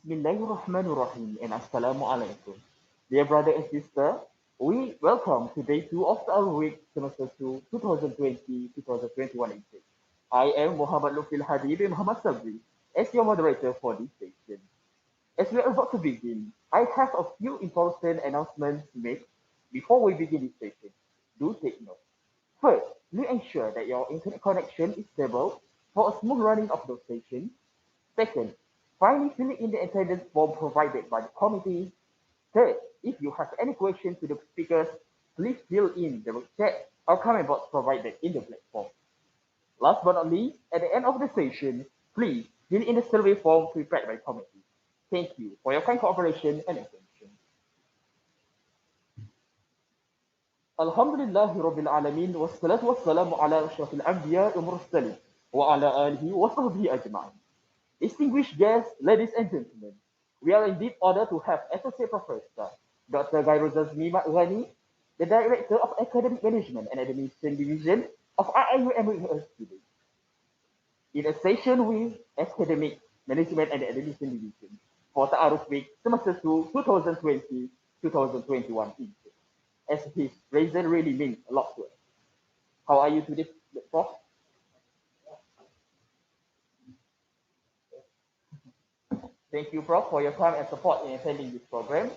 Bismillahirrahmanirrahim and Assalamu alaikum. Dear brother and sister, we welcome to day 2 of our week semester 2 2020-2021 intake. I am Muhammad Lufil Hadi bin Muhammad Sabri as your moderator for this session. As we are about to begin, I have a few important announcements to make before we begin this session. Do take note. First, we ensure that your internet connection is stable for a smooth running of the session. Second, finally fill in the attendance form provided by the committee. Third, if you have any questions to the speakers, please fill in the chat or comment box provided in the platform. Last but not least, at the end of the session, please fill in the survey form prepared by the committee. Thank you for your kind cooperation and attention. Alhamdulillahi Rabbil Alamin wassalatu wassalamu ala ashrafil anbiya wa mursalin wa ala alihi wa sahbihi ajma'in. Distinguished guests, ladies and gentlemen, we are indeed honored to have Associate Professor Dr. Gairuzaz Mima Urani, the Director of Academic Management and Administration Division of IIUM with us today. In a session with Academic Management and Administration Division for Ta'aruf Week Semester 2 2020-2021 intake, as his presence really means a lot to us. How are you today, Prof? Thank you, Prof, for your time and support in attending this program.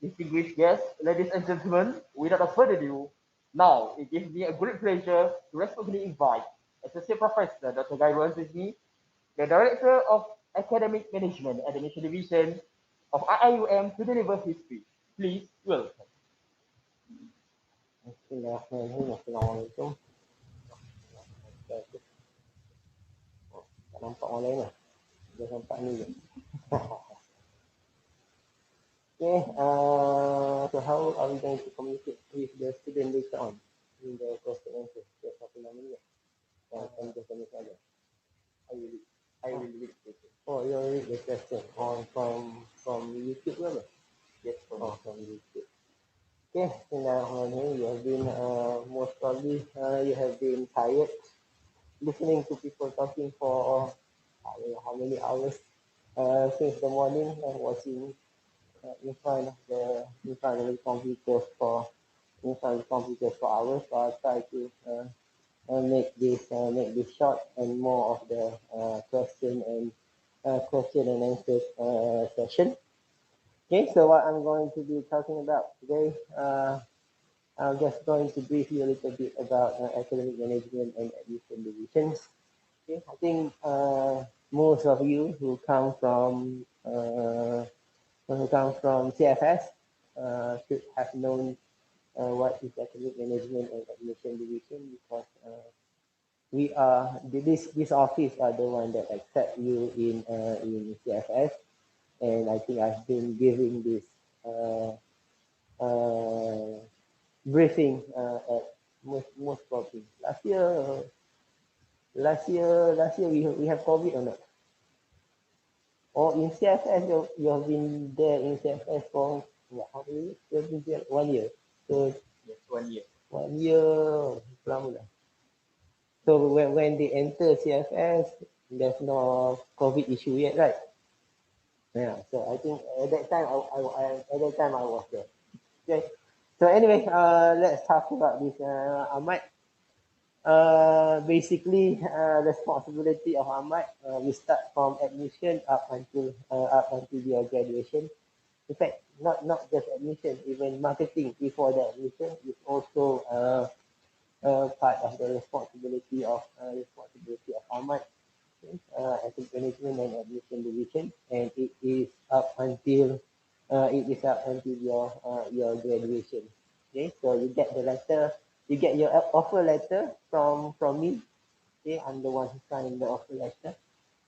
Distinguished guests, ladies and gentlemen, without further ado, now it gives me a great pleasure to respectfully invite Associate Professor Dr. Guy Rosizmi, the Director of Academic Management at the Mission Division of IIUM, to deliver his speech. Please welcome. Bismillahirrahmanirrahim. Assalamualaikum. Tak nampak orang lain lah. Dia nampak ni je. Okay, so how are we going to communicate with the student later on in the question answer? Just apa nama ni? Akan just tanya saja. I will read it. Oh, you read the question from YouTube ke apa? Yes, from YouTube. Okay, Bismillahirrahmanirrahim. You have been most probably you have been tired listening to people talking for I don't know how many hours since the morning, watching in front of the computer for hours. So I try to make this short and more of the question and answer session. Okay, so what I'm going to be talking about today, I'm just going to brief you a little bit about academic management and admission divisions. Okay, I think most of you who come from CFS should have known what is academic management and admission division, because we are this office are the one that accept you in CFS, and I think I've been giving this briefing at most probably last year we have COVID or not? Or in CFS you have been there in CFS for how many years? You have been there 1 year. So yes, 1 year. 1 year, lama dah. So when they enter CFS, there's no COVID issue yet, right? Yeah. So I think at that time I was there. Okay. So anyway, let's talk about this AMAD. Basically, responsibility of AMAD, we start from admission up until your graduation. In fact, not just admission, even marketing before the admission is also part of the responsibility of AMAD, Asset Management and Admission Division, and it is up until your graduation. Okay, so you get the letter, you get your offer letter from me. Okay, I'm the one who signed the offer letter.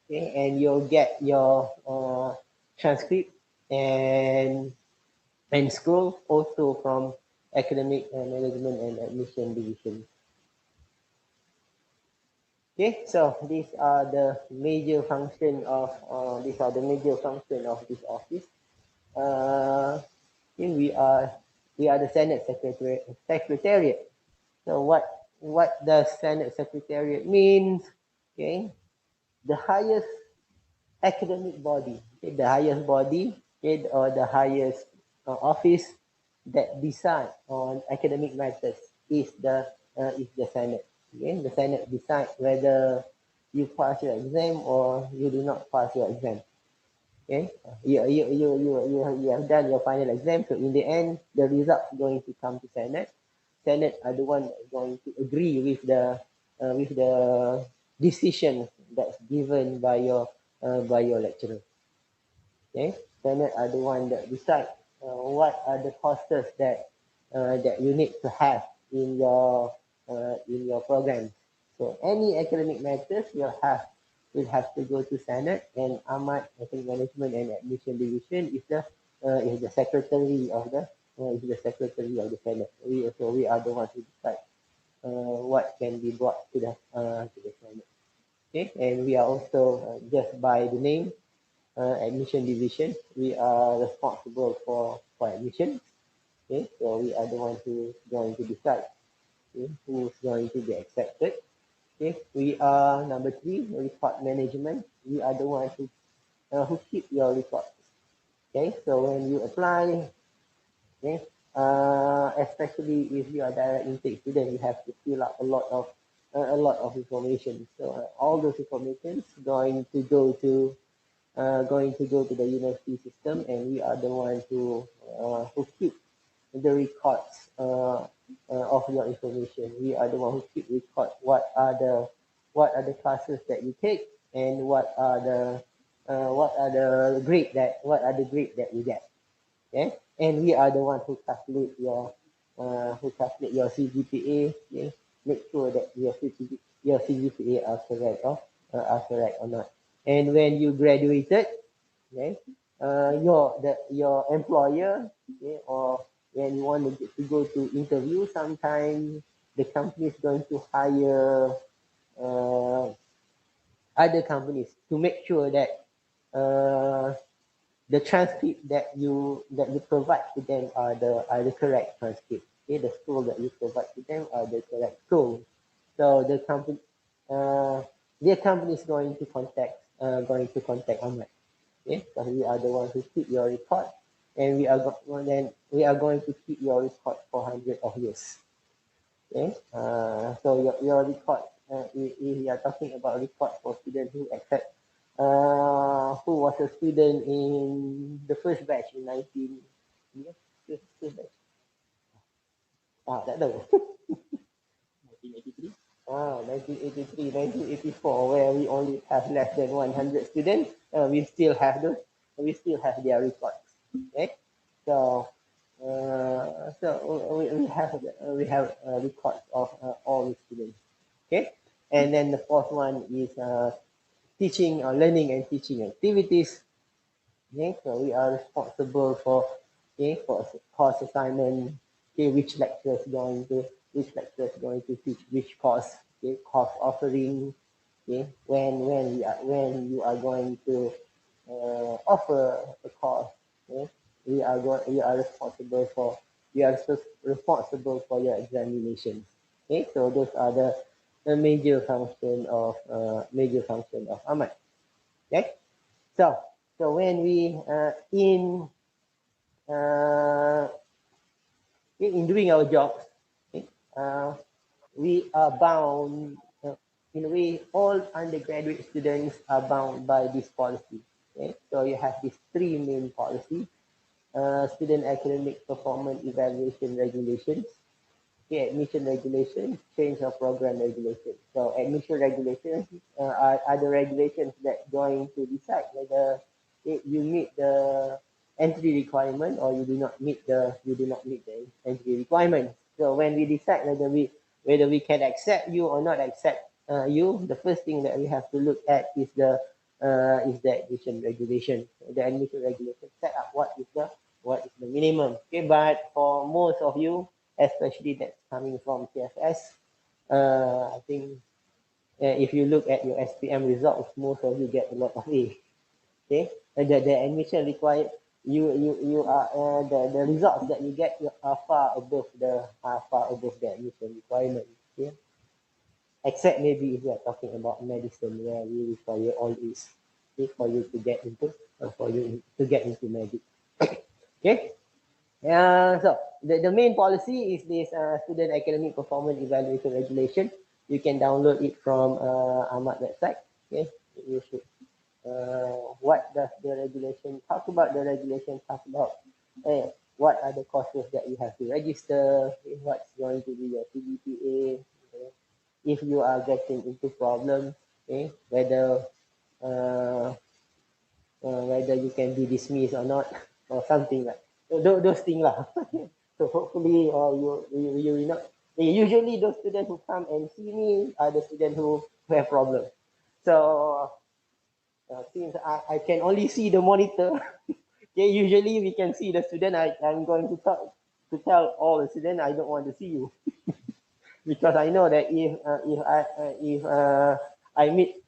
Okay, and you'll get your transcript and scroll also from Academic Management and Admission Division. Okay, so these are the major function of this office. We are the Senate Secretariat. So what does Senate Secretariat means? Okay, the highest academic body, okay, the highest body, okay, or the highest office that decide on academic matters is the Senate. Okay, the Senate decide whether you pass your exam or you do not pass your exam. Okay, you have done your final exam, so in the end, the results going to come to Senate. Senate are the one going to agree with the decision that's given by your lecturer. Okay, Senate are the one that decide what are the courses that you need to have in your program. So any academic matters will have to go to Senate, and AMAD, I think Management and Admission Division, is the secretary of the Senate. We are the ones who decide what can be brought to the Senate. Okay, and we are also just by the name admission division. We are responsible for admission. Okay, so we are the one who going to decide, okay, who's going to be accepted. Okay, we are number three, record management. We are the one who keep your records. Okay, so when you apply, okay, especially if you are direct intake student, you have to fill up a lot of information. So all those information going to go to the university system, and we are the ones who keep the records of your information. We are the one who keep record what are the classes that you take, and what are the grade that you get. Okay, and we are the one who calculate your CGPA. Okay, make sure that your CGPA are correct or not. And when you graduated, okay, your employer, okay, or when you want to go to interview, sometimes the company is going to hire uh, other companies to make sure that uh, the transcript that you provide to them are the correct transcript. Okay, the school that you provide to them are the correct school. So uh, their company is going to contact Ahmad. Okay, because we are the ones who keep your record, and we are going to keep your record for hundreds of years. Okay, so your record, if you are talking about record for students who accept, who was a student in the first batch in 19, yeah, first batch, tak tahu. 1983. 1983, 1984, where we only have less than 100 students, we still have their records. Okay, so we have records of all the students. Okay, and then the fourth one is teaching or learning and teaching activities. Okay, so we are responsible for, okay, for course assignment. Okay, which lecturer is going to teach which course. Okay, course offering. Okay, when you are going to offer a course. Okay, we are responsible for responsible for your examinations. Okay, so those are the major function of AMAD. Okay, so when we uh, in doing our jobs, okay, we are bound, in a way, all undergraduate students are bound by this policy. Okay, so you have these three main policies: student academic performance evaluation regulations, okay, admission regulations, change of program regulations. So admission regulations are the regulations that going to decide whether you meet the entry requirement or you do not meet the entry requirement. So when we decide whether we can accept you or not accept you, the first thing that we have to look at is the admission regulation. The admission regulation set up what is the minimum. Okay, but for most of you, especially that's coming from TFS, I think if you look at your SPM results, most of you get a lot of A. Okay, and the admission required, you are the results that you get are far above the admission requirement. Okay, except maybe if you are talking about medicine where we require all A's. okay, for you to get into medic. Okay. So the main policy is this student academic performance evaluation regulation. You can download it from AMAD website. Okay, you should. What does the regulation talk about? The regulation talk about what are the courses that you have to register, what's going to be your CGPA, if you are getting into problems, whether uh, whether you can be dismissed or not, or something like those things lah. So hopefully you will not. Usually those students who come and see me are the students who have problems. So since I can only see the monitor, okay, usually we can see the student. I'm going to talk to tell all the students I don't want to see you because I know that if I meet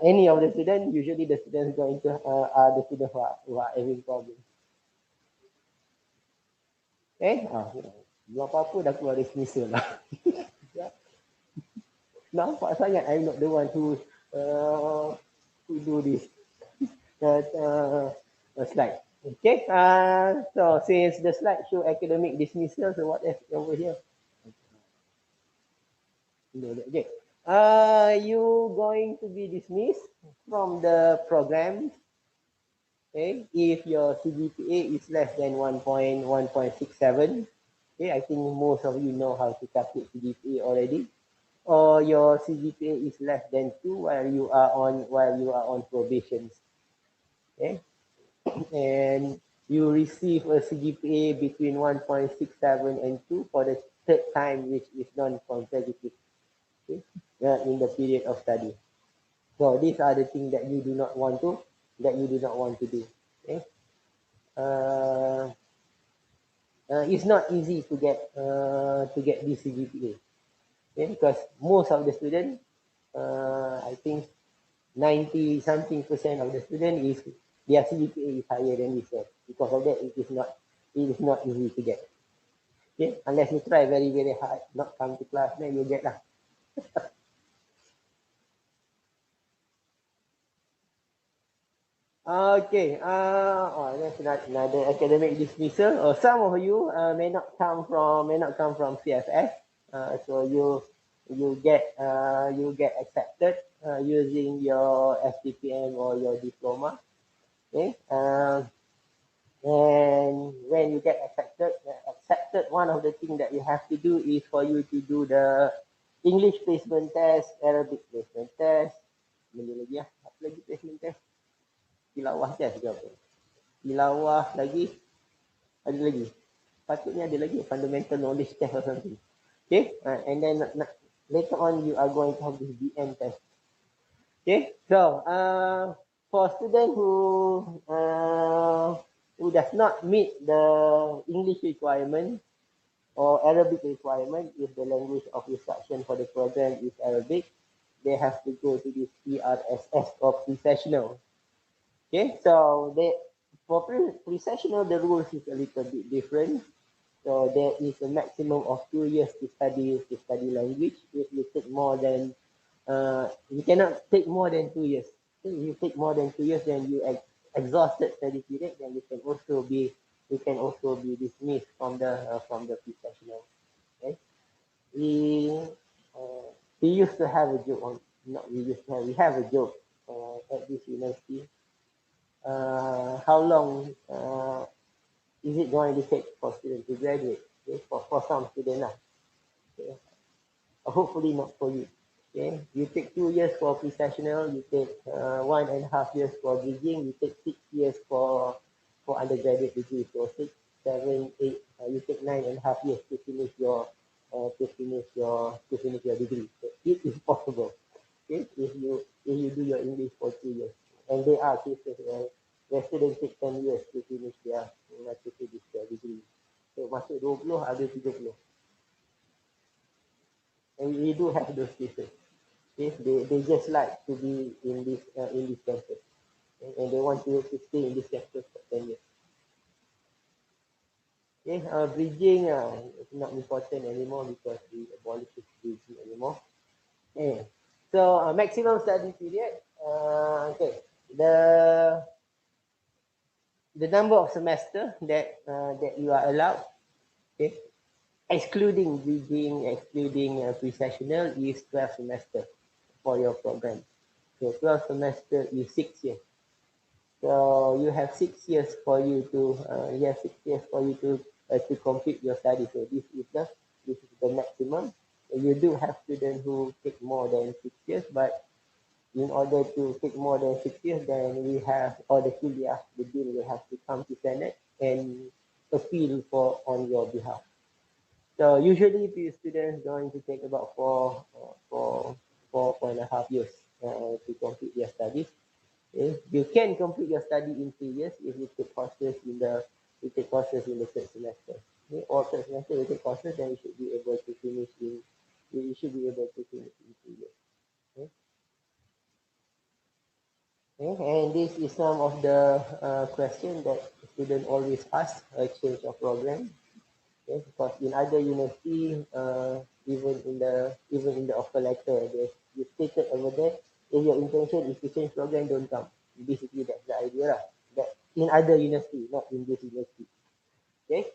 any of the students, usually the students going to are the students who are having problems. Buat apa-apa dah keluar dismissal lah. Nampak sangat I'm not the one who do this slide. Okay, so since the slide show academic dismissal, so what else over here? Okay, you going to be dismissed from the program, okay, if your CGPA is less than 1.67. Okay, I think most of you know how to calculate CGPA already. Or your CGPA is less than 2 while you are on probation. Okay, and you receive a CGPA between 1.67 and 2 for the third time, which is non-consecutive, okay, in the period of study. So these are the things that you do not want to do. Okay, it's not easy to get this CGPA, okay, because most of the students, I think 90 something percent of the student is their CGPA is higher than this. Because of that, it is not easy to get. Okay, unless you try very very hard, not come to class, then you get lah. Okay, that's another academic dismissal. Some of you may not come from CFS, so you get accepted using your STPM or your diploma. Okay, and when you get accepted, one of the things that you have to do is for you to do the English placement test, Arabic placement test, Malay lagi ya, apa lagi placement test? Tilawah test ke apa? Tilawah lagi, ada lagi. Patutnya ada lagi, fundamental knowledge test or something. Okay, and then later on you are going to have this BM test. Okay, so for student who does not meet the English requirement or Arabic requirement, if the language of instruction for the program is Arabic, they have to go to this PRSS or pre-sessional. Okay, so for pre-sessional, the rules is a little bit different. So there is a maximum of 2 years to study language. If you take more than you cannot take more than 2 years. If you take more than 2 years, then you exhausted study period, then you can also be dismissed from the professional. Okay, we used to have a joke on not we used to have we have a joke at this university. How long is it going to take for students to graduate? Okay, for some students lah. Okay. Hopefully not for you. Okay, you take 2 years for pre-sessional, you take 1.5 years for bridging, you take 6 years for undergraduate degree, so 6, 7, 8, you take 9.5 years to finish your degree. So it is possible. Okay, if you do your English for 2 years, and there are cases where students take 10 years to finish their degree. So masuk 20, ada 30. And we do have those cases. Okay? They just like to be in this campus, and they want to stay in this campus for 10 years. Okay, bridging is not important anymore because we abolished bridging anymore. Okay. So maximum study period. Okay, the the number of semester that you are allowed, okay, excluding bridging, excluding pre-sessional, is 12 semester for your program. So 12 semester is 6 years. So you have 6 years for you to to complete your study. So this is the maximum. You do have students who take more than 6 years, but in order to take more than 6 years, then we have all the kuliah, the dean will have to come to Senate and appeal for on your behalf. So usually the students going to take about four and a half years to complete their studies. Okay? You can complete your study in 3 years if you take courses in the third semester. Okay? Or third semester you take courses, then you should be able to finish in 3 years. Okay? Okay? And this is some of the questions that students always ask, a change of program. Okay? Because in other university, even in the offer letter, you stated over there, if your intention is to change program, don't come. Basically, that's the idea lah. That in other university, not in this university. Okay.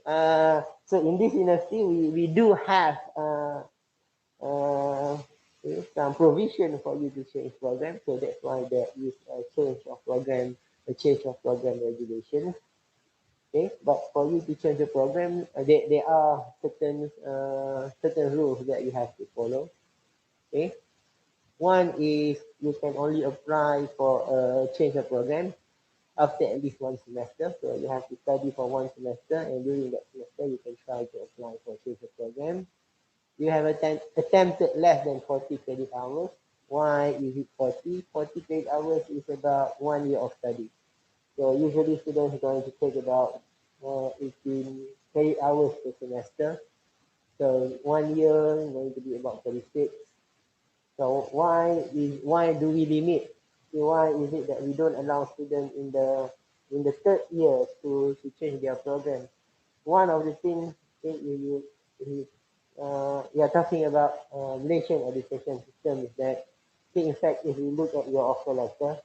So in this university, we do have some provision for you to change program. So that's why there is a change of program regulations. Okay, but for you to change the program, there are certain rules that you have to follow. Okay, one is you can only apply for a change of program after at least one semester. So you have to study for one semester, and during that semester, you can try to apply for change of program. You have attempted less than 40 credit hours. Why is it 40? 40 credit hours is about 1 year of study. So usually students are going to take about 18 credit hours per semester. So 1 year going to be about 36. So why do we limit? Why is it that we don't allow students in the third year to change their program? One of the things you are talking about Malaysian education system is that, in fact, if you look at your offer letter,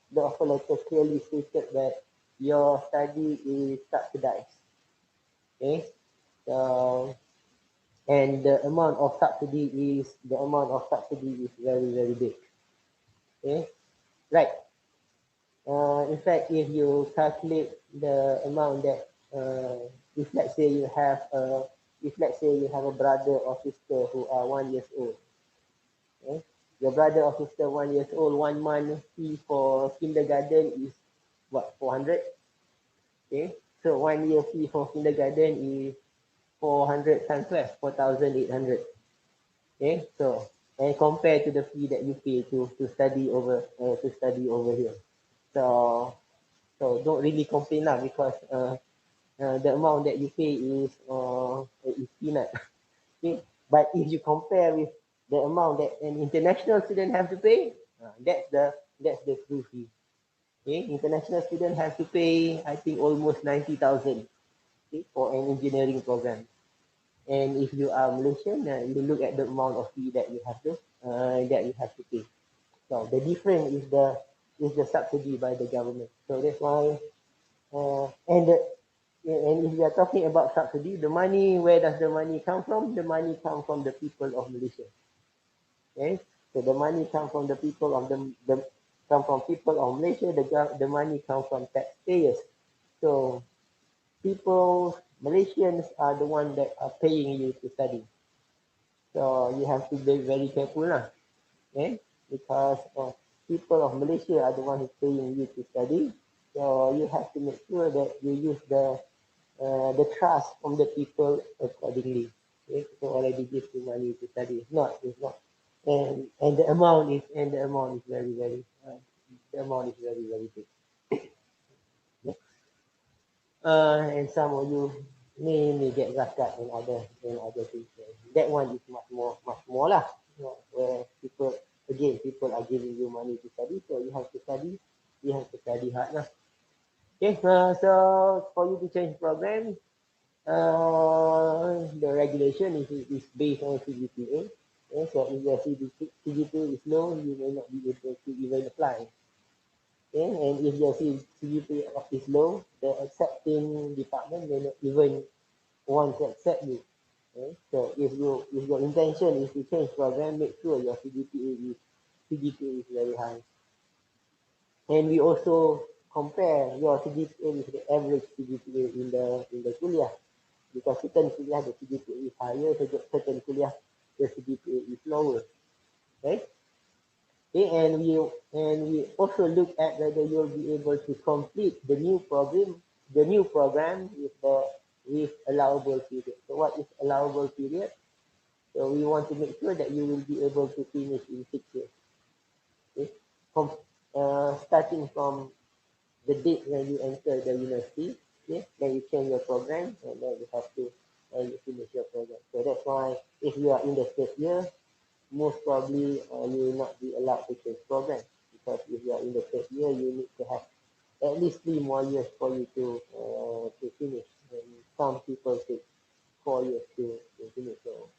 the offer letter clearly stated that your study is subsidized. Okay, so and the amount of subsidy is very, very big. Okay, right. In fact, if you calculate the amount that if let's say you have a brother or sister who are 1 year old, okay? Your brother or sister 1 year old, 1 month fee for kindergarten is what, 400? Okay, so 1 year fee for kindergarten is 400 times 12, 4,800. Okay, so and compared to the fee that you pay to study over here. So don't really complain lah, because the amount that you pay is peanut. Okay, but if you compare with the amount that an international student have to pay, that's the true fee. Okay, international student have to pay, I think, almost 90,000, okay, for an engineering program. And if you are Malaysian, you look at the amount of fee that you have to pay. So the difference is the subsidy by the government. So that's why, and if we are talking about subsidy, the money, where does the money come from? The money comes from the people of Malaysia. Okay, so the money comes from the people of come from people of Malaysia. The money comes from taxpayers. So Malaysians are the ones that are paying you to study. So you have to be very careful lah. Okay, because people of Malaysia are the ones who paying you to study. So you have to make sure that you use the trust from the people accordingly. Okay, so already give you money to study. It's not, and the amount is very, very very big. Yeah. And some of you may get zakat and other things. That one is much more lah. You know, where people are giving you money to study, so you have to study hard lah. Okay, so for you to change program, the regulation is based on CGPA. Okay, so if your CGPA is low, you may not be able to even apply. Okay? And if your CGPA is low, the accepting department may not even want to accept you. Okay? So if your intention is to change program, make sure your CGPA is very high. And we also compare your CGPA with the average CGPA in the kuliah, because certain kuliah the CGPA is higher, certain kuliah the CGPA is lower. Right? Okay, and we also look at whether you'll be able to complete the new program with allowable period. So what is allowable period? So we want to make sure that you will be able to finish in 6 years. Okay? From starting from the date when you enter the university, okay, then you change your program, and then you have to you finish your program. So that's why if you are in the third year, most probably you will not be allowed to change program, because if you are in the third year, you need to have at least 3 more years for you to finish. And some people take 4 years to finish. So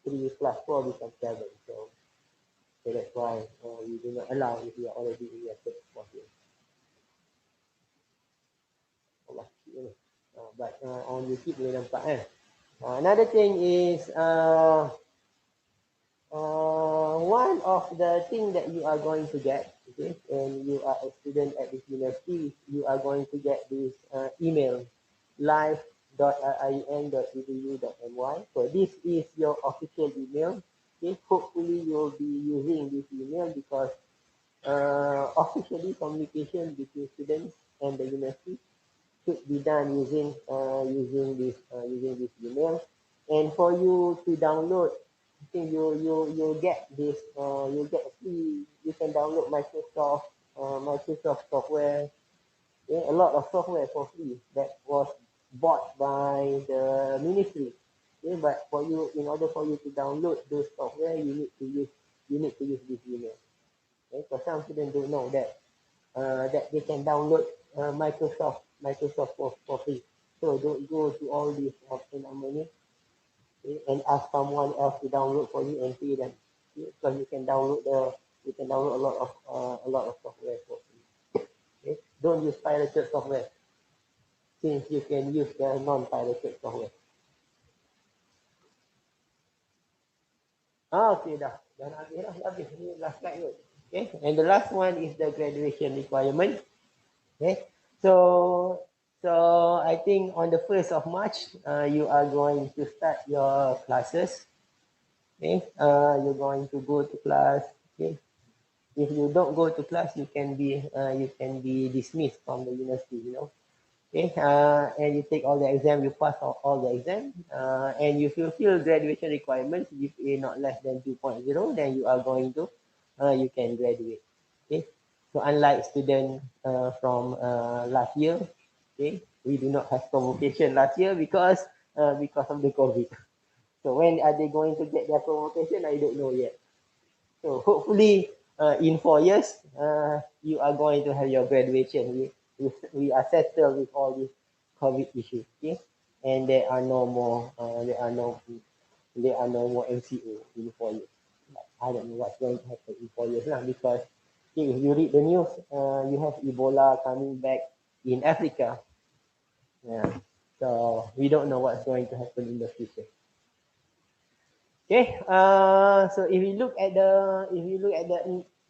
3 plus 4 becomes 7. So that's why we do not allow if you are already in your third 4 year. Allah, but on YouTube boleh nampak kan. Another thing is one of the things that you are going to get, okay, when you are a student at this university, you are going to get this email, live.rin.edu.my. So this is your official email. Okay, hopefully you'll be using this email, because officially communication between students and the university should be done using this email. And for you to download, I think you get this you get free. You can download Microsoft software, yeah, a lot of software for free that was bought by the ministry. Yeah, but for you, in order for you to download those software, you need to use this email. Okay? So some students don't know that they can download Microsoft for free. So don't go to all these option and money, okay, and ask someone else to download for you and pay them. Okay? Because you can download a lot of software for free. Okay? Don't use pirated software, since you can use the non-pirated software. Okay, dah habis ni last slide kot. Okay, and the last one is the graduation requirement. Okay, so I think on the 1st of March, you are going to start your classes. Okay, you're going to go to class. Okay, if you don't go to class, you can be dismissed from the university. You know. Okay, and you take all the exam, you pass all the exam, and you fulfill graduation requirements. If a not less than 2.0, then you are going to, you can graduate. Okay, so unlike student from last year, okay, we do not have convocation last year because of the COVID. So when are they going to get their convocation? I don't know yet. So hopefully, in 4 years, you are going to have your graduation. We are settled with all these COVID issues, okay? And there are no more MCO in 4 years. I don't know what's going to happen in 4 years now, because okay, if you read the news, you have Ebola coming back in Africa. Yeah. So we don't know what's going to happen in the future. Okay, so if you look at the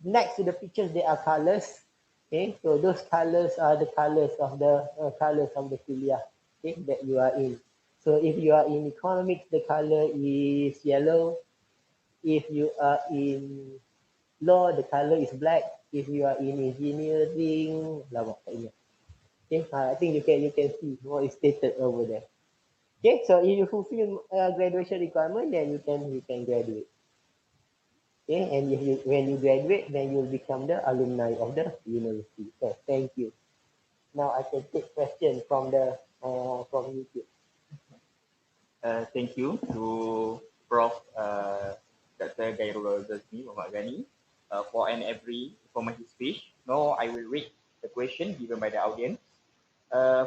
next to the pictures, there are colors. Okay, so those colors are the colors of the kuliah, okay, that you are in. So if you are in economics, the color is yellow. If you are in law, the color is black. If you are in engineering, okay, I think you can see what is stated over there. Okay, so if you fulfill graduation requirement, then you can graduate. Okay, and if you when you graduate, then you'll become the alumni of the university. So thank you. Now I can take questions from YouTube. Thank you to Prof. Dr. Gairul Zazmi Muhammad Ghani for and every informative speech. Now I will read the question given by the audience.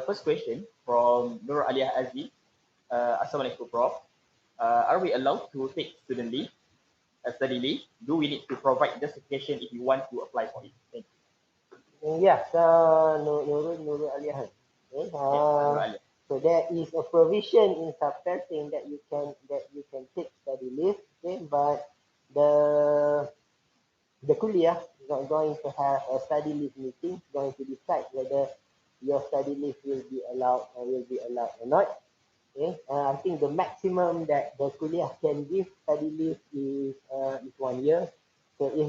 First question from Nur Aliyah Aziz. Assalamualaikum, Prof. Are we allowed to take student leave, study leave? Do we need to provide justification if you want to apply for it? Thank you. Yeah, so Nurul Aliahan. Okay. Yeah, Nurul Ali. So there is a provision in subtitling that you can take study leave, okay, but the the kuliah is not going to have a study leave meeting, going to decide whether your study leave will be allowed or not. Okay. I think the maximum that the kuliah can give study leave is 1 year. So if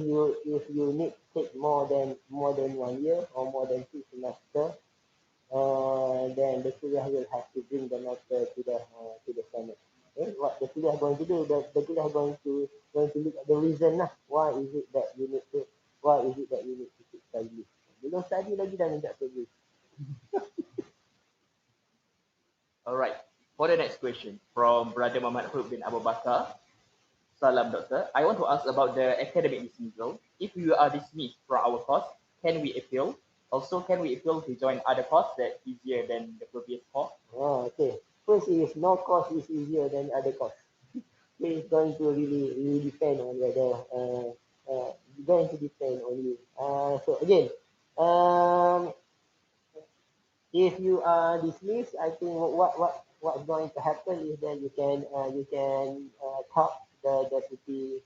you need to take more than 1 year or more than 2 semesters, then the kuliah will have to bring the matter to the Senate. Okay? What the kuliah going to do? The kuliah going to look at the reason lah. Why is it that you need to? Why is it that you need to take study leave? Belum study lagi dah minta study leave. All right. For the next question from Brother Muhammad Hud bin Abu Bakar. Salam, Doctor. I want to ask about the academic dismissal. If you are dismissed from our course, can we appeal? Also, can we appeal to join other course that easier than the previous course? Oh, okay. First is no course is easier than other course. It's going to really depend on whether going to depend on you. So again, um, if you are dismissed, I think what's going to happen is that you can talk the deputy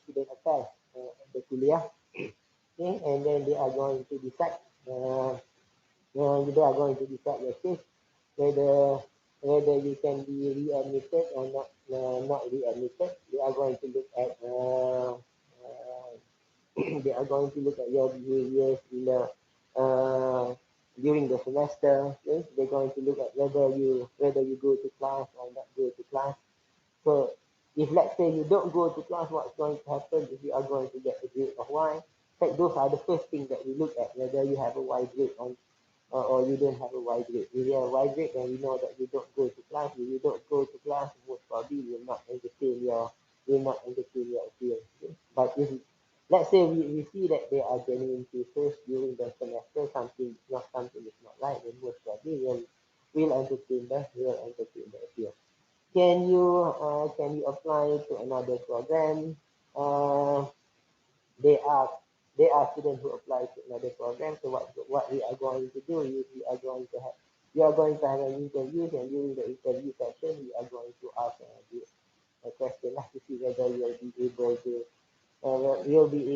student affairs the kuliah, okay, and then they are going to decide. They are going to decide your case whether you can be readmitted or not readmitted. They are going to look at they are going to look at your behaviors during the semester. Okay? They're going to look at whether you go to class or not go to class. So if let's say you don't go to class, what's going to happen is you are going to get a grade of Y. In fact, those are the first things that we look at, whether you have a Y grade or you don't have a Y grade. If you have a Y grade, then we know that you don't go to class. If you don't go to class, most probably you will not entertain your appeal. Okay? But if let's say we see that there are genuine cases during the semester, something is not right, then most probably we'll entertain the appeal. Can you apply to another program? Uh, they are they are students who apply to another program. So what we are going to do is we are going to have an interview, and during the interview session, we are going to ask a question to see whether you'll be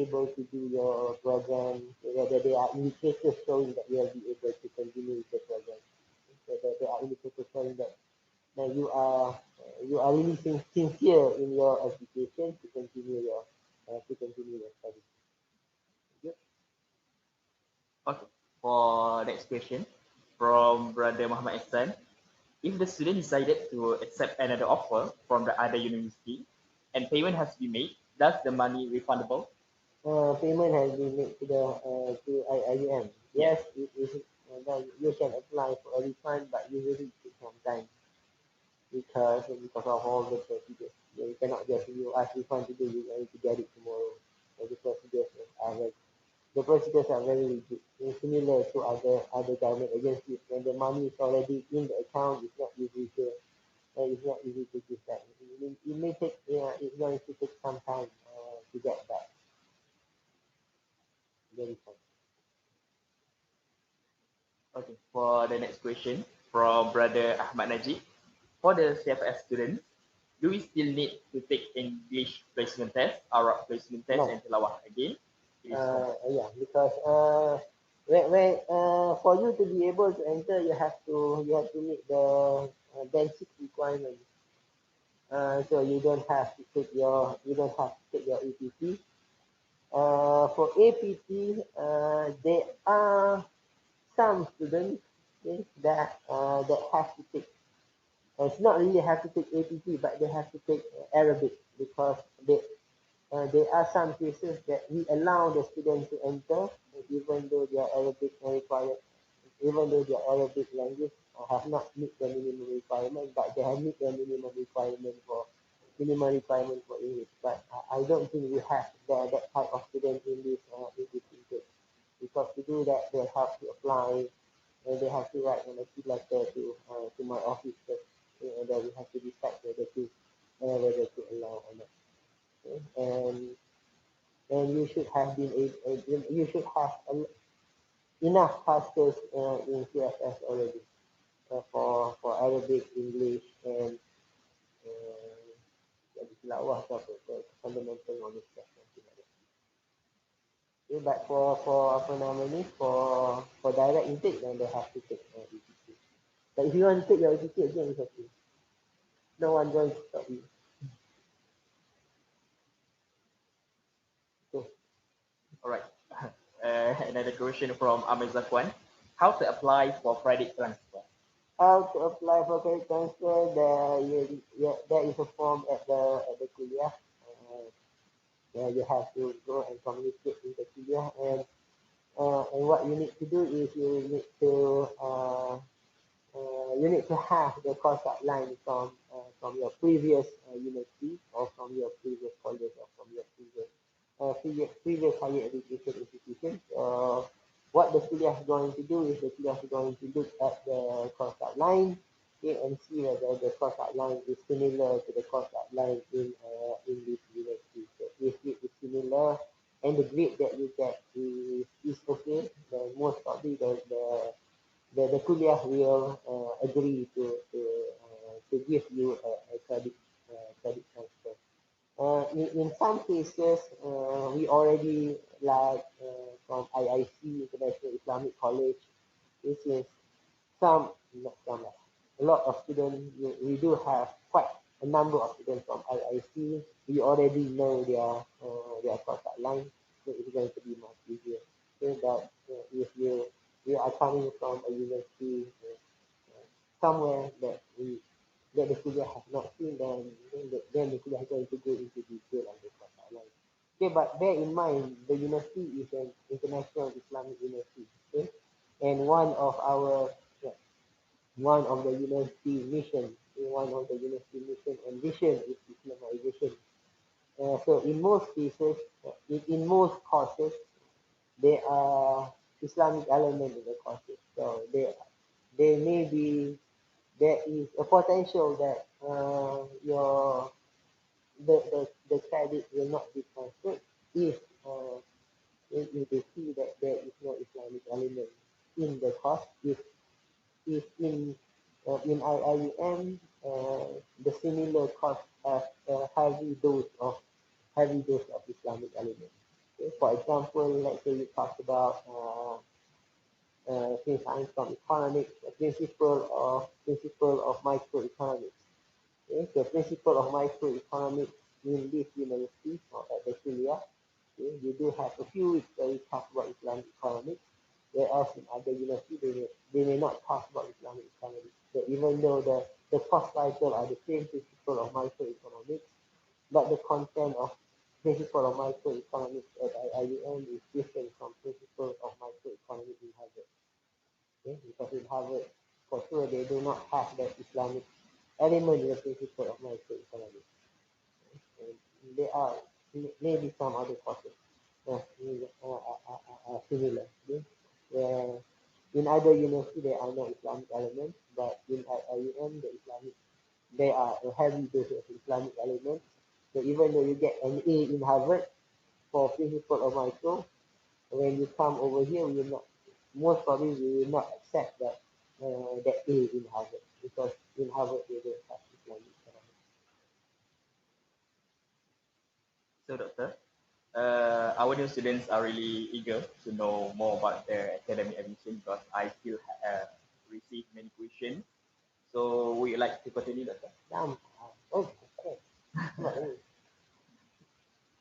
able to do your program, whether there are indicators showing that you'll be able to continue with the program, whether there are indicators showing that you are really sincere in your application to continue your study. Yep. Okay. For next question from Brother Muhammad Ihsan. If the student decided to accept another offer from the other university and payment has been made, does the money refundable? Payment has been made to IIUM. Yeah. Yes, then you can apply for a refund, but usually it takes some time because of all the procedures. You cannot just you ask refund today, you're going to get it tomorrow. So the procedures are very rigid. It's similar to other government agencies. When the money is already in the account, it's not easy to give back. It may take it's going to take some time to get back the refund. Okay. For the next question from Brother Ahmad Najib. For the CFS students, do we still need to take English placement test, Arab placement test, No, and Tilawah again? It is no. yeah, because for you to be able to enter, you have to meet the basic requirements. So you don't have to take your APT. For APT, there are some students, okay, that have to take. It's not really have to take APT, but they have to take Arabic because there are some cases that we allow the students to enter, even though their Arabic required, even though their Arabic language have not meet the minimum requirement, but they have meet the minimum requirement for English. But I don't think we have that type of student in this intake, because to do that they have to apply and they have to write an appeal letter to my office first, and then we have to decide whether to allow or not. Okay? And and you should have you should have enough classes in CSS already for Arabic, English, and jadi tilawah ke apa, fundamental knowledge test, something like that. Okay, but for apa nama ni, for direct intake, then they have to take ECT. But if you want to take your ECT again, it's okay. No one going to stop you. Okay. All right. Another question from Ahmed Zakwan. How to apply for credit transfer? How to apply for credit transfer? There is a form at the kuliah. Where you have to go and communicate with the kuliah, and what you need to do is you need to have the course outline from your previous university, or from your previous college, or from your previous higher education institution. What the kuliah is going to do is the kuliah is going to look at the course outline, okay, and see whether the course outline is similar to the course outline in this university. So if it is similar and the grade that you get is okay, then most probably the kuliah will agree to give you a credit transfer. In some cases, we already, like from IIC, International Islamic College, this is not some, a lot of students, we do have quite a number of students from IIC. We already know their course outline, so it's going to be much easier. Okay, but if you are coming from a university somewhere that the kuliah has not seen, then the kuliah is going to go into detail on the course outline. Okay, but bear in mind, the university is an international Islamic university. Okay, and one of the university mission and vision is Islamization. So in most cases, in most courses, there are Islamic element in the courses. So there may be, there is a potential that the credit will not be transferred if they see that there is no Islamic element in the course. If in IIUM the similar course has a heavy dose of Islamic element. Okay? For example, let's say you talk about since I'm from economics, the principle of microeconomics. Okay? The principle of microeconomics in this university or at the kuliah, okay, you do have a few weeks where you talk about Islamic economics, whereas in other universities they may not talk about Islamic economics. So even though the course title are the same, principle of microeconomics, but the content of principle of microeconomics at IIUM is different from principle of microeconomics in Harvard. Okay? Because in Harvard, for sure, they do not have that Islamic element in the principle of microeconomics. Okay? And there are maybe some other courses similar. Okay? Where in other universities there are no Islamic elements, but in IIUM there are a heavy dose of Islamic elements. So even though you get an A in Harvard for principle of micro, when you come over here, most probably we will not accept that A in Harvard, because in Harvard they don't have Islamic economics. So, Doctor, our new students are really eager to know more about their academic admission because I still receive many questions. So, would you like to continue, Doctor? Okay.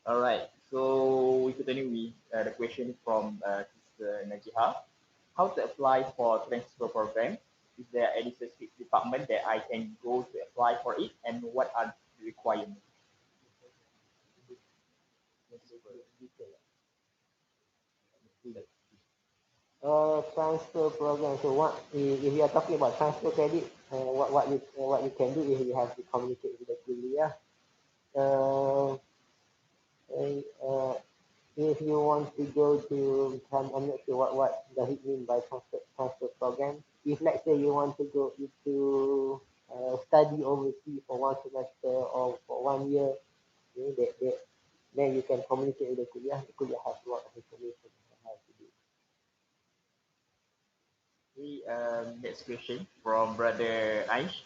All right. So, we continue with the question from Sister Najiha. How to apply for transfer program? Is there any specific department that I can go to apply for it, and what are the requirements? Transfer program. So what if you are talking about transfer credit? What you can do is you have to communicate with the kuliah. And, if you want to go to, I'm not sure what does it mean by transfer program. If let's say you want to go to study overseas for one semester or for 1 year, okay, then you can communicate with the kuliah. The kuliah has a lot of information on how to do it. Okay, next question from Brother Aish.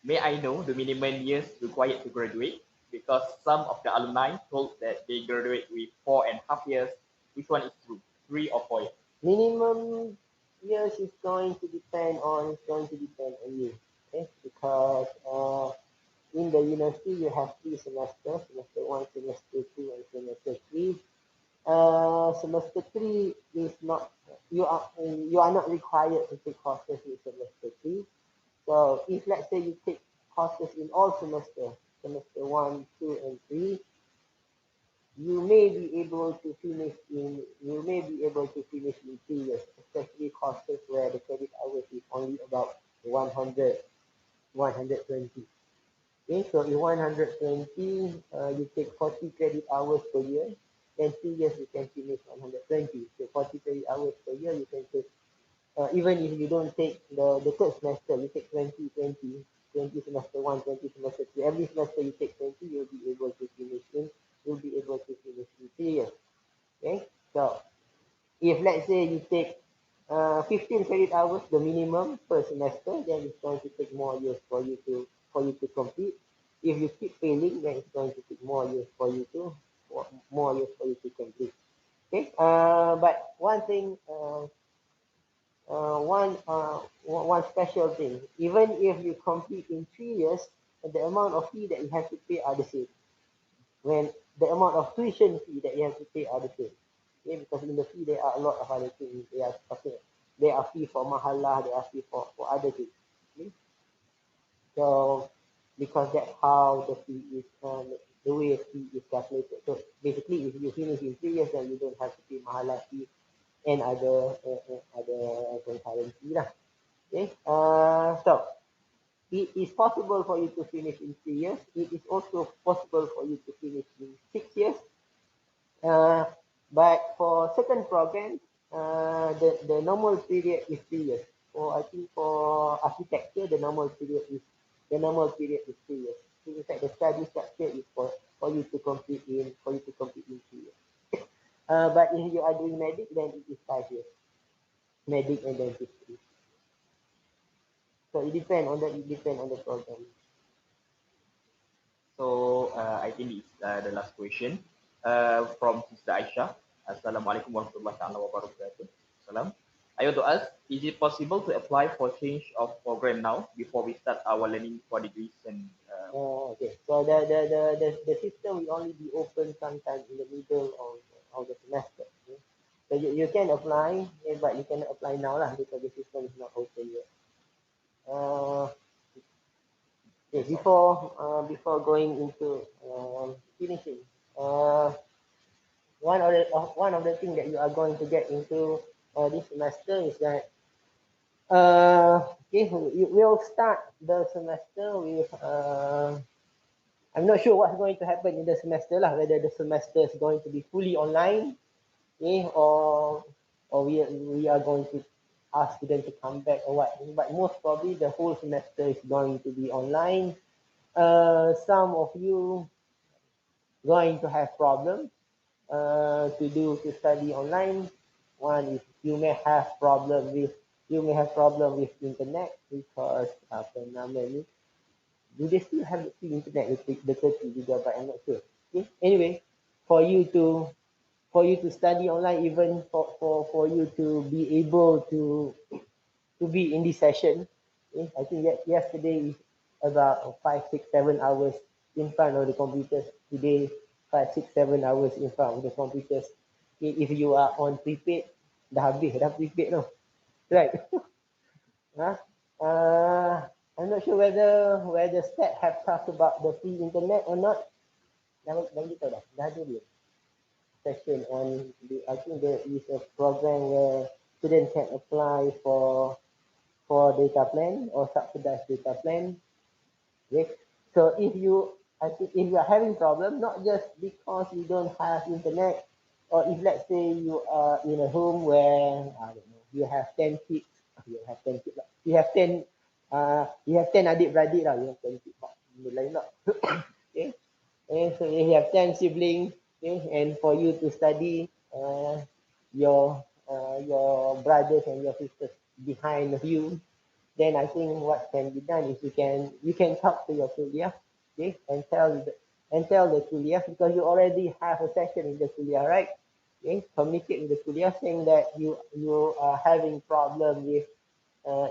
May I know the minimum years required to graduate? Because some of the alumni told that they graduate with 4.5 years. Which one is true? 3 or 4 years? Minimum years is going to depend on you, okay? Because in the university you have 3 semesters, semester one, semester two, and semester three. Semester three is not you are not required to take courses in semester three. So if let's say you take courses in all semesters, semester one, two, and three, you may be able to finish in 3 years, especially courses where the credit hours is only about 100, 120. Okay, so in 120, you take 40 credit hours per year, then 3 years you can finish 120. So 40 credit hours per year, you can take, even if you don't take the third semester, you take 20, 20, 20 semester one, 20 semester two. Every semester you take 20, you'll be able to finish in 3 years. Okay, so if let's say you take 15 credit hours, the minimum per semester, then it's going to take more years for you to complete. If you keep failing, then it's going to take more years for you to complete. Okay, but one special thing, even if you complete in 3 years, the amount of fee that you have to pay are the same. When the amount of tuition fee that you have to pay are the same. Okay, because in the fee there are a lot of other things. There are fee for mahalah, there are fee for other things. Okay? So because that's how the way fee is calculated. So basically, if you finish in 3 years, then you don't have to pay mahalah fee and other concurrent fee lah. Okay. So it is possible for you to finish in 3 years. It is also possible for you to finish in 6 years. Uh, but for certain programs, the normal period is 3 years. For I think for architecture, the normal period is 3 years. So in fact, the study structure is for you to complete in 3 years. But if you are doing medic, then it is 5 years. Medic and dentistry. So it depends on the program. So I think it's the last question from Sister Aisha. Assalamualaikum warahmatullahi wabarakatuh. Salam. I want to ask, is it possible to apply for change of program now before we start our learning for degrees and Okay. So the system will only be open sometime in the middle of the semester. Okay? So you can apply, but you cannot apply now lah because the system is not open yet. Okay, before going into finishing, one of the things that you are going to get into this semester is that okay, we'll start the semester with I'm not sure what's going to happen in the semester lah, whether the semester is going to be fully online, okay, or we are going to ask them to come back or what. But most probably the whole semester is going to be online. Some of you going to have problems to study online. One is you may have problem with internet because apa nama ni, do they still have the internet with the 30 gigabyte? I'm not sure. Okay. Anyway, for you to study online, even for you to be able to be in this session. Okay? I think yesterday is about 5, 6, 7 hours in front of the computers. Today, 5, 6, 7 hours in front of the computers. Okay? If you are on prepaid, dah prepaid no. Right. huh? I'm not sure whether Stat have talked about the free internet or not. Dah gitu dah ada dia session on I think there is a program where students can apply for data plan or subsidized data plan. Okay. So I think if you are having problem, not just because you don't have internet, or if let's say you are in a home where I don't know, you have 10 kids, you have 10 kids, you have 10 adik-beradik lah, you have 10 kids, lain lah. Okay. And so you have 10 siblings, okay, and for you to study your brothers and your sisters behind you, then I think what can be done is you can talk to your kuliah, okay, and tell the kuliah because you already have a session in the kuliah, right? Okay, communicate with the kuliah saying that you are having problem with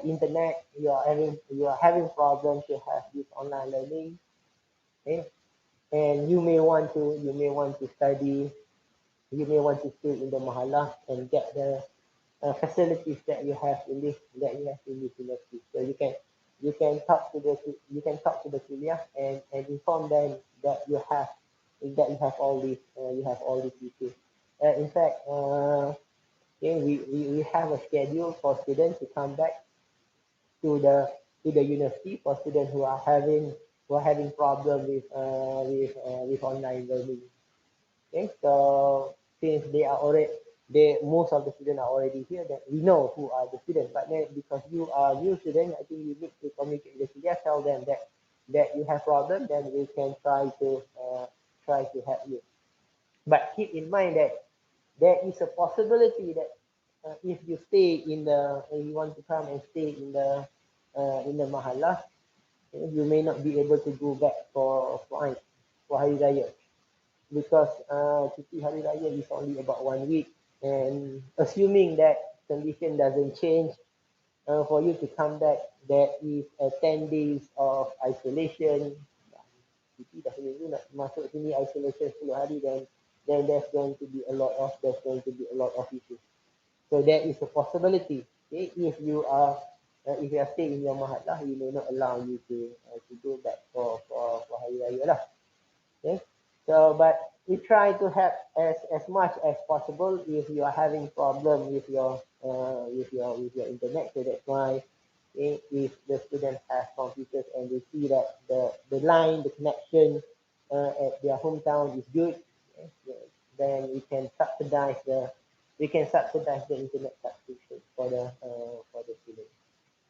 internet, you are having problems to have this online learning, okay, and you may want to study, you may want to stay in the mahalah and get the facilities that you have in this university. So you can talk to the kuliah and inform them that you have all these issues. In fact, okay, we have a schedule for students to come back to the university for students who are having problem with online learning. Okay, so since most of the students are already here, that we know who are the students. But then because you are new student, I think you need to communicate with the students, tell them that you have problem, then we can try to help you. But keep in mind that there is a possibility that if you stay you want to come and stay in the mahalah, you may not be able to go back for Hari Raya because cuti Hari Raya is only about 1 week, and assuming that condition doesn't change, for you to come back, there is 10 days of isolation. Cuti dah seminggu nak masuk sini isolation 10 hari, then there's going to be a lot of issues. So there is a possibility. Okay, if you are staying in your mahallah, you may not allow you to go back for Hari Raya lah. Okay, so but we try to help as much as possible if you are having problem with your internet. So that's why, okay, if the students have computers and they see that the line, the connection at their hometown is good, okay, then we can subsidize the internet subscription for the students.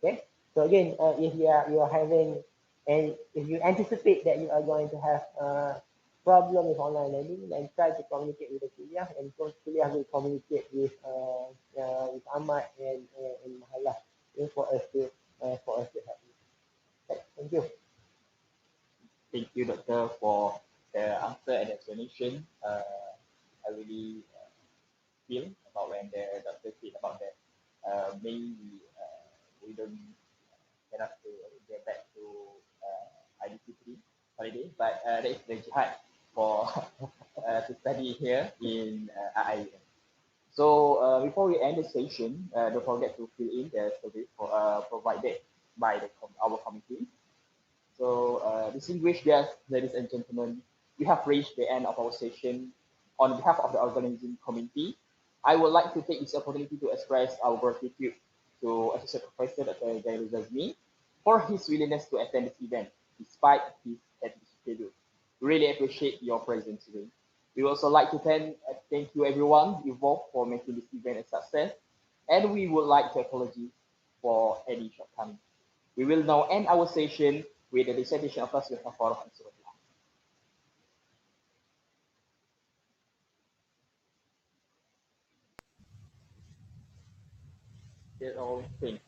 Okay. So again, if you are having, and if you anticipate that you are going to have problem with online learning, then try to communicate with the kuliah, and kuliah will communicate with AMAD and Mahalah, okay, for us to help you. Okay, thank you. Thank you, Doctor, for the answer and explanation. I really feel about when the doctor said about that. Maybe we don't cannot to get back to IDC3 holiday, but that is the jihad for to study here in IIM. So before we end the session, don't forget to fill in the survey provided by our committee. So, distinguished guests, ladies and gentlemen, we have reached the end of our session. On behalf of the organizing committee, I would like to take this opportunity to express our gratitude to Associate Professor Dr. Jairul Zazmi for his willingness to attend this event despite his hectic schedule. We really appreciate your presence today. We would also like to thank you everyone involved for making this event a success, and we would like to apologize for any shortcomings. We will now end our session with the recitation of Tasbih Kafarah and Surah Al-Ahzab. They're all things.